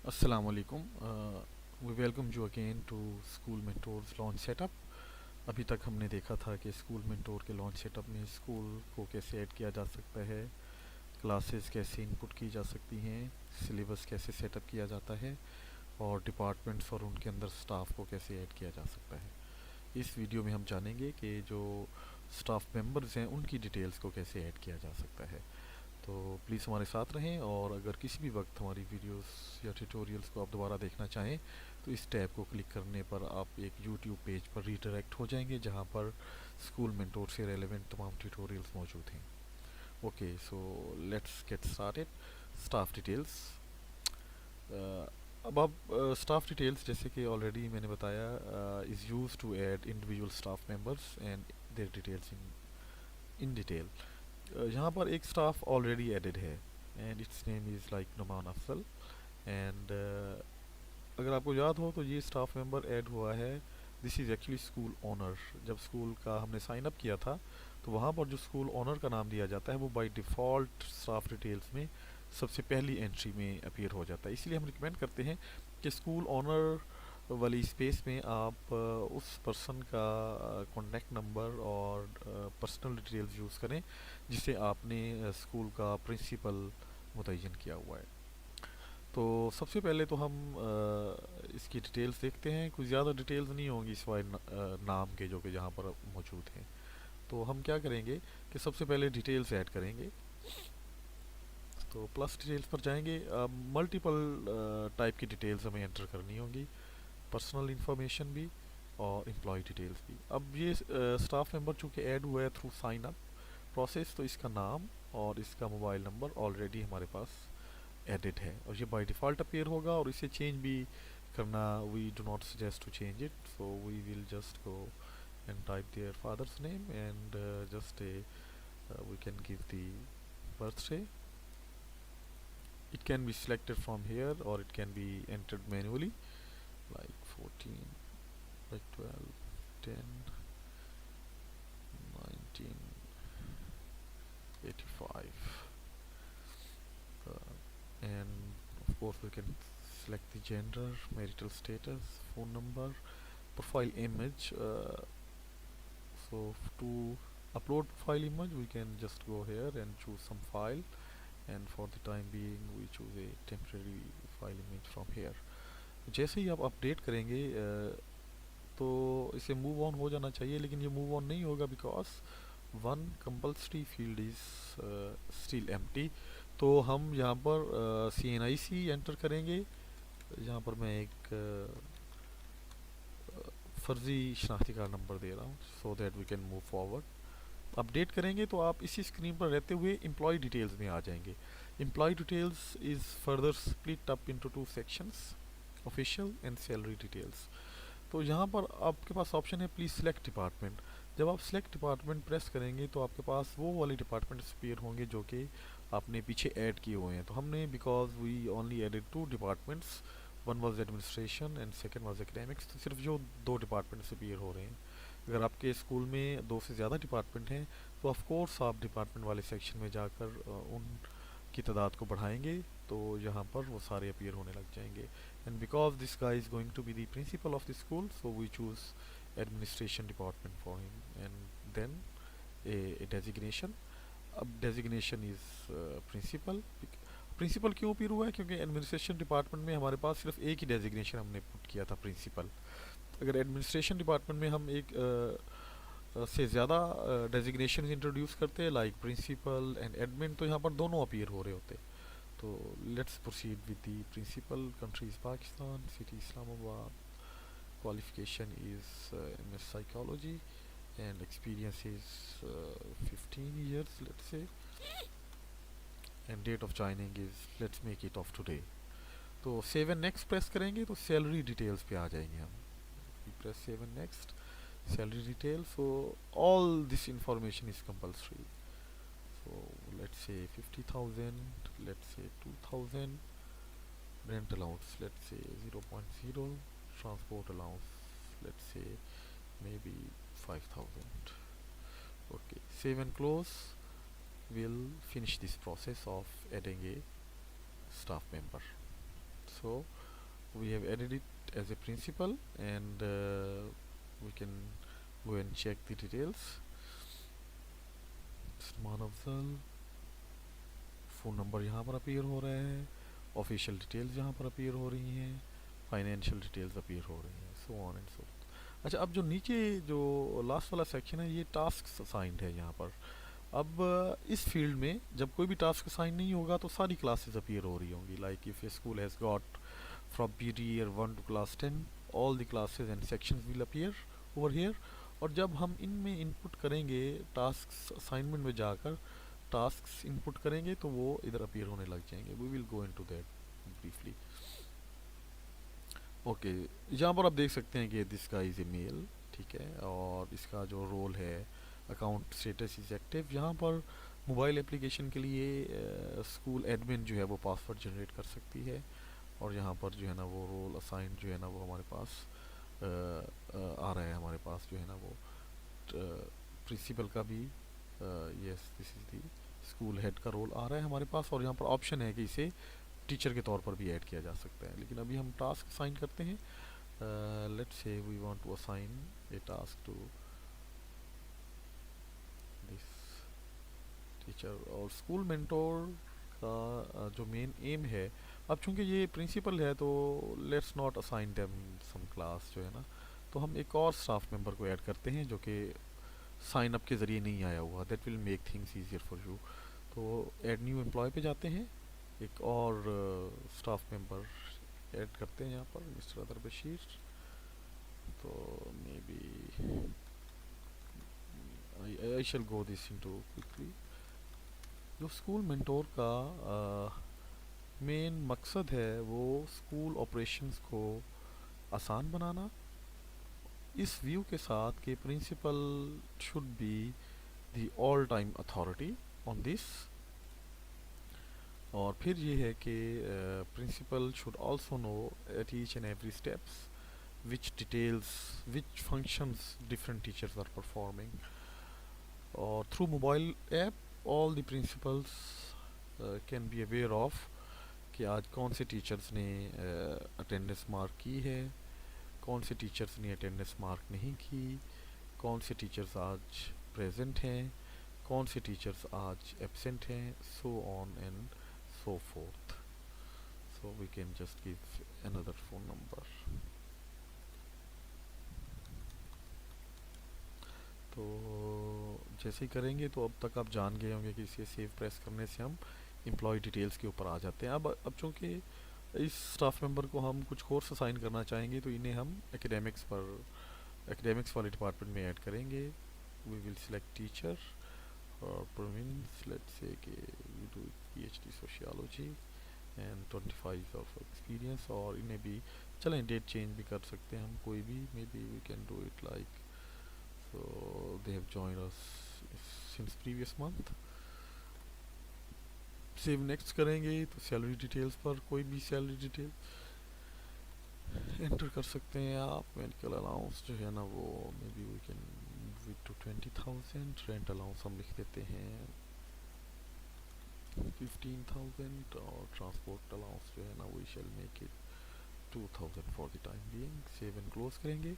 Assalamualaikum. We welcome you again to School Mentors launch setup. अभी तक हमने देखा था कि स्कूल मेंटोर के लॉन्च सेटअप में स्कूल को कैसे ऐड किया जा सकता है, क्लासेस कैसे इनपुट की जा सकती हैं, सिलेबस कैसे सेटअप किया जाता है और डिपार्टमेंट्स और उनके अंदर स्टाफ को कैसे ऐड किया जा सकता है। इस वीडियो में हम जानेंगे कि जो स्टाफ मेंबर्स हैं उनकी डिटेल्स को कैसे ऐड किया जा सकता है। तो प्लीज़ हमारे साथ रहें, और अगर किसी भी वक्त हमारी वीडियोस या ट्यूटोरियल्स को आप दोबारा देखना चाहें तो इस टैब को क्लिक करने पर आप एक यूट्यूब पेज पर रीडायरेक्ट हो जाएंगे जहां पर स्कूल मेंटोर से रेलेवेंट तमाम ट्यूटोरियल्स मौजूद हैं। Okay, so let's get started. Staff details. अब आप स्टाफ डिटेल्स, जैसे कि ऑलरेडी मैंने बताया, is used to add individual staff members and their details in detail. यहाँ पर एक स्टाफ ऑलरेडी एडेड है and its name is like Numan Afzal. And अगर आपको याद हो तो ये स्टाफ मेंबर ऐड हुआ है, this is actually school owner. जब स्कूल का हमने साइन अप किया था तो वहाँ पर जो स्कूल ओनर का नाम दिया जाता है वो बाय डिफ़ॉल्ट स्टाफ डिटेल्स में सबसे पहली एंट्री में अपीयर हो जाता है। इसलिए हम रिकमेंड करते हैं कि स्कूल ओनर वाली स्पेस में आप उस पर्सन का कॉन्टैक्ट नंबर और पर्सनल डिटेल्स यूज़ करें जिसे आपने स्कूल का प्रिंसिपल मुतय्यन किया हुआ है। तो सबसे पहले तो हम इसकी डिटेल्स देखते हैं। कुछ ज़्यादा डिटेल्स नहीं होंगी सिवाय नाम के, जो कि यहाँ पर मौजूद हैं। तो हम क्या करेंगे कि सबसे पहले डिटेल्स ऐड करेंगे। तो प्लस डिटेल्स पर जाएंगे। अब मल्टीपल टाइप की डिटेल्स हमें एंटर करनी होंगी, पर्सनल इंफॉर्मेशन भी और एम्प्लॉय डिटेल्स भी। अब ये स्टाफ मेंबर चूँकि ऐड हुआ है थ्रू साइन अप प्रोसेस, तो इसका नाम और इसका मोबाइल नंबर ऑलरेडी हमारे पास एडिट है और ये बाय डिफ़ॉल्ट अपीयर होगा, और इसे चेंज भी करना we do not suggest to change it. So we will just go and type their father's name and just we can give the birthday. It can be selected from here or it can be entered manually, like 14, like 12, 10, 1985. And of course we can select the gender, marital status, phone number, profile image. So to upload file image we can just go here and choose some file, and for the time being we choose a temporary file image from here. जैसे ही आप update करेंगे तो इसे move on हो जाना चाहिए, लेकिन ये मूव ऑन नहीं होगा because one compulsory field is still empty. तो हम यहाँ पर CNIC एंटर करेंगे। यहाँ पर मैं एक फर्जी शनाख्ती कार्ड नंबर दे रहा हूँ so that we can move forward. Update करेंगे तो आप इसी स्क्रीन पर रहते हुए एम्प्लॉय डिटेल्स में आ जाएंगे। Employee details is further split up into two sections, official and salary details. तो यहाँ पर आपके पास ऑप्शन है प्लीज़ सेलेक्ट डिपार्टमेंट। जब आप सेलेक्ट डिपार्टमेंट प्रेस करेंगे तो आपके पास वो वाले डिपार्टमेंट अपीयर होंगे जो कि आपने पीछे ऐड किए हुए हैं। तो हमने because we only added two departments, one was administration and second was academics, तो सिर्फ जो दो डिपार्टमेंट्स अपीयर हो रहे हैं। अगर आपके स्कूल में दो से ज़्यादा डिपार्टमेंट हैं तो ऑफ कोर्स आप डिपार्टमेंट वाले सेक्शन में जाकर उन की तादाद को बढ़ाएंगे तो यहाँ पर वो सारे अपीयर होने लग जाएंगे। And because this guy is going to be the principal of the school, so we choose administration department for him and then a designation. अब डेजिग्नेशन इज़ प्रिंसिपल। प्रिंसिपल क्यों अपीयर हुआ है? क्योंकि एडमिनिस्ट्रेशन डिपार्टमेंट में हमारे पास सिर्फ एक ही designation हमने पुट किया था, प्रिंसिपल। अगर एडमिनिस्ट्रेशन डिपार्टमेंट में हम एक से ज़्यादा डेजिग्नेशन इंट्रोड्यूस करते हैं लाइक प्रिंसिपल एंड एडमिन, तो यहाँ पर दोनों अपीयर हो रहे होते। तो let's proceed with the principal. Country is Pakistan, city Islamabad, qualification is MS psychology, and experience is 15 years, let's say, and date of joining is, let's make it of today. तो save and next press करेंगे तो salary details पे आ जाएंगे हम। Press save and next, salary detail. So all this information is compulsory. So let's say 50,000, let's say 2,000. Rent allowance, let's say 0.0. Transport allowance, let's say maybe 5,000. Okay, save and close. We'll finish this process of adding a staff member. So we have added it as a principal, and we can go and check the details. Salman Afzal, phone number यहाँ पर appear हो रहा है, official details यहाँ पर appear हो रही हैं, फाइनेंशियल डिटेल्स अपीयर हो रही हैं, सो ऑन एंड सो। अच्छा, अब जो नीचे जो लास्ट वाला सेक्शन है, ये टास्क असाइंड है यहाँ पर। अब इस फील्ड में जब कोई भी टास्क असाइन नहीं होगा तो सारी क्लासेस अपीयर हो रही होंगी, like if A school has got from PT year 1 to class 10, all the classes and sections will appear over here. और जब हम इनमें इनपुट करेंगे, टास्क असाइनमेंट में जाकर टास्क इनपुट करेंगे तो वो इधर अपीयर होने लग जाएंगे। We will go into that briefly. Okay, यहाँ पर आप देख सकते हैं कि दिस का इज़ ए मेल, ठीक है, और इसका जो रोल है अकाउंट स्टेटस इज़ एक्टिव। यहाँ पर मोबाइल एप्लीकेशन के लिए स्कूल एडमिन जो है वो पासवर्ड जनरेट कर सकती है, और यहाँ पर जो है ना वो रोल असाइन जो है ना वो हमारे पास आ रहा है, हमारे पास जो है ना वो प्रिंसिपल का भी, yes this is the school head का रोल आ रहा है हमारे पास, और यहाँ पर ऑप्शन है कि इसे टीचर के तौर पर भी ऐड किया जा सकता है। लेकिन अभी हम टास्क असाइन करते हैं। Let's say we want to assign a task to this teacher. और स्कूल मेंटोर का जो मेन एम है, अब चूंकि ये प्रिंसिपल है तो let's not assign them some class जो है ना, तो हम एक और स्टाफ मेंबर को ऐड करते हैं जो कि साइन अप के ज़रिए नहीं आया हुआ। That will make things easier for you. तो ऐड न्यू एम्प्लॉय पे जाते हैं, एक और स्टाफ मेंबर ऐड करते हैं यहाँ पर, मिस्टर अदर बशीर। तो maybe I shall go this into quickly. जो स्कूल मेंटोर का मेन मकसद है वो स्कूल ऑपरेशंस को आसान बनाना, इस व्यू के साथ कि principal should be the all time authority on this. और फिर ये है कि principal should also know at each and every steps which details, which functions different teachers are performing. Or through mobile app, all the principals can be aware of कि आज कौन से teachers ने अटेंडेंस मार्क की है, कौन से teachers ने अटेंडेंस मार्क नहीं की, कौन से टीचर्स आज प्रेजेंट हैं, कौन से टीचर्स आज एब्सेंट हैं, so on and so forth. So we can just give another phone number. तो जैसे ही करेंगे तो अब तक आप जान गए होंगे कि इसे सेव प्रेस करने से हम एम्प्लॉय डिटेल्स के ऊपर आ जाते हैं। अब चूँकि इस स्टाफ मेंबर को हम कुछ कोर्स असाइन करना चाहेंगे तो इन्हें हम एकेडमिक्स वाले डिपार्टमेंट में ऐड करेंगे। वी विल सिलेक्ट टीचर और प्रोविंस, लेट्स से कि we do PhD sociology and 25 of experience. और इन्हें भी चलें डेट चेंज भी कर सकते हैं हम, कोई भी, maybe we can do it like, so they have joined us since previous month। Save next करेंगे तो सैलरी डिटेल्स पर कोई भी सैलरी डिटेल एंटर कर सकते हैं आप। मेडिकल अलाउंस जो है ना वो maybe we can move it to 20,000। Rent allowance हम लिख देते हैं 15,000, और ट्रांसपोर्ट अलाउंस जो है ना we shall make it 2,000 for the time being. Save and close करेंगे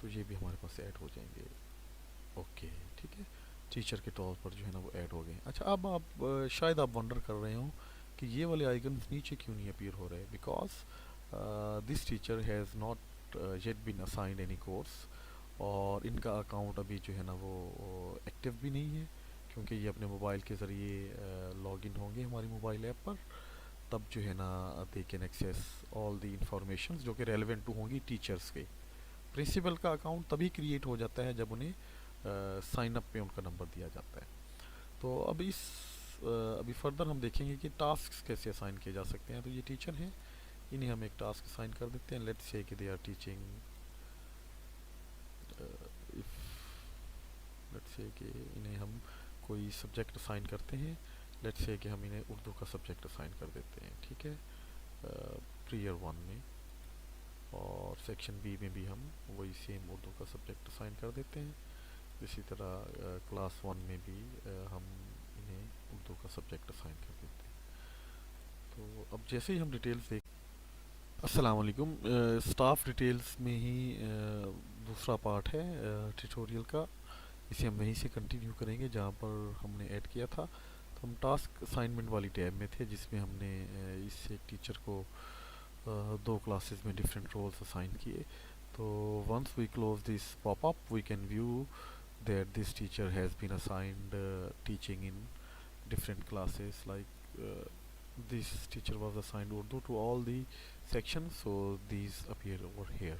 तो ये भी हमारे पास ऐड हो जाएंगे। ओके, ठीक है, टीचर के तौर पर जो है ना वो ऐड हो गए। अच्छा, अब आप शायद आप वंडर कर रहे हो कि ये वाले आइकन्स नीचे क्यों नहीं अपीयर हो रहे, because this teacher has not yet been assigned any course, और इनका अकाउंट अभी जो है ना वो एक्टिव भी नहीं है, क्योंकि ये अपने मोबाइल के ज़रिए लॉगिन होंगे हमारी मोबाइल ऐप पर, तब जो है ना they can access all the information जो कि रेलिवेंट टू होंगी टीचर्स के। प्रिंसिपल का अकाउंट तभी क्रिएट हो जाता है जब उन्हें साइन अप पे उनका नंबर दिया जाता है। तो अब अभी फर्दर हम देखेंगे कि टास्क कैसे असाइन किए जा सकते हैं। तो ये टीचर हैं, इन्हें हम एक टास्क असाइन कर देते हैं। लेट्स से कि they are teaching, if let's say कि इन्हें हम कोई सब्जेक्ट असाइन करते हैं। लेट्स से कि हम इन्हें उर्दू का सब्जेक्ट असाइन कर देते हैं, ठीक है, प्रीयर 1 में। और सेक्शन बी में भी हम वही सेम उर्दू का सब्जेक्ट असाइन कर देते हैं। इसी तरह क्लास 1 में भी हम इन्हें उर्दू का सब्जेक्ट असाइन कर देते हैं। तो अब जैसे ही हम डिटेल्स देख अस्सलाम वालेकुम। स्टाफ डिटेल्स में ही दूसरा पार्ट है ट्यूटोरियल का। इसे हम वहीं से कंटिन्यू करेंगे जहाँ पर हमने ऐड किया था। तो हम टास्क असाइनमेंट वाली टैब में थे जिसमें हमने इस एक टीचर को दो क्लासेस में डिफरेंट रोल्स असाइन किए। तो once we close this popup we can view that this teacher has been assigned teaching in different classes, like this teacher was assigned Urdu to all the sections, so these appear over here.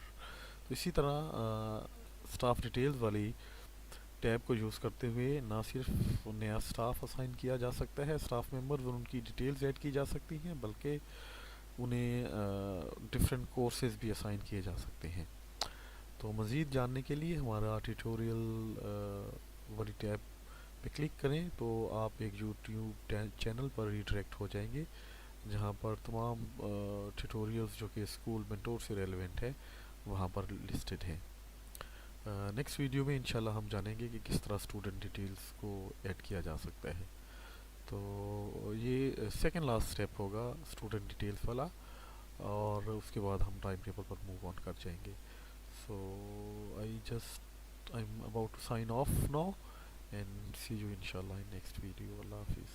तो इसी तरह staff details वाली tab को use करते हुए ना सिर्फ नया स्टाफ असाइन किया जा सकता है, स्टाफ मेंबर्स और उनकी डिटेल्स ऐड की जा सकती हैं, बल्कि उन्हें डिफरेंट कोर्सेज भी असाइन किए जा सकते हैं। तो मज़ीद जानने के लिए हमारा ट्यूटोरियल वाली टैब पे क्लिक करें तो आप एक यूट्यूब चैनल पर रिडायरेक्ट हो जाएंगे जहाँ पर तमाम ट्यूटोरियल्स जो कि स्कूल मेंटोर से रेलेवेंट है वहाँ पर लिस्टेड है। नेक्स्ट वीडियो में इंशाल्लाह हम जानेंगे कि किस तरह स्टूडेंट डिटेल्स को ऐड किया जा सकता है। तो ये सेकंड लास्ट स्टेप होगा स्टूडेंट डिटेल्स वाला, और उसके बाद हम टाइम टेबल पर मूव ऑन कर जाएंगे। So I'm about to sign off now and see you inshallah in next video. Allah Hafiz.